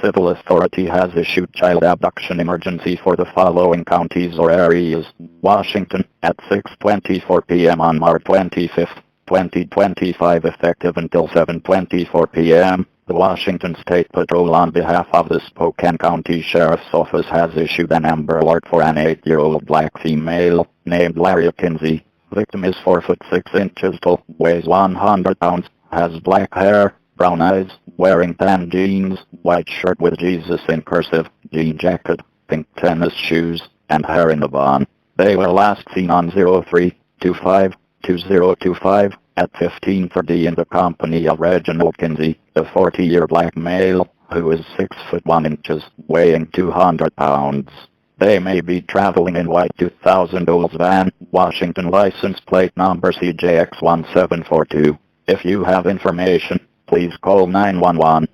civil authority has issued child abduction emergency for the following counties or areas. Washington, at 6:24 p.m. on March 25, 2025, effective until 7:24 p.m. The Washington State Patrol, on behalf of the Spokane County Sheriff's Office, has issued an Amber Alert for an 8-year-old black female named Larry Kinsey. Victim is 4 foot 6 inches tall, weighs 100 pounds, has black hair, brown eyes, wearing tan jeans, white shirt with Jesus in cursive, jean jacket, pink tennis shoes, and hair in a bun. They were last seen on 03-25-2025 at 15:30 in the company of Reginald Kinsey, a 40-year black male, who is 6 foot 1 inches, weighing 200 pounds. They may be traveling in white 2000 Olds van, Washington license plate number CJX1742. If you have information, please call 911.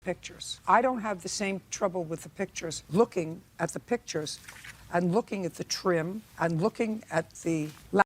Pictures. I don't have the same trouble with the pictures, looking at the pictures and looking at the trim and looking at the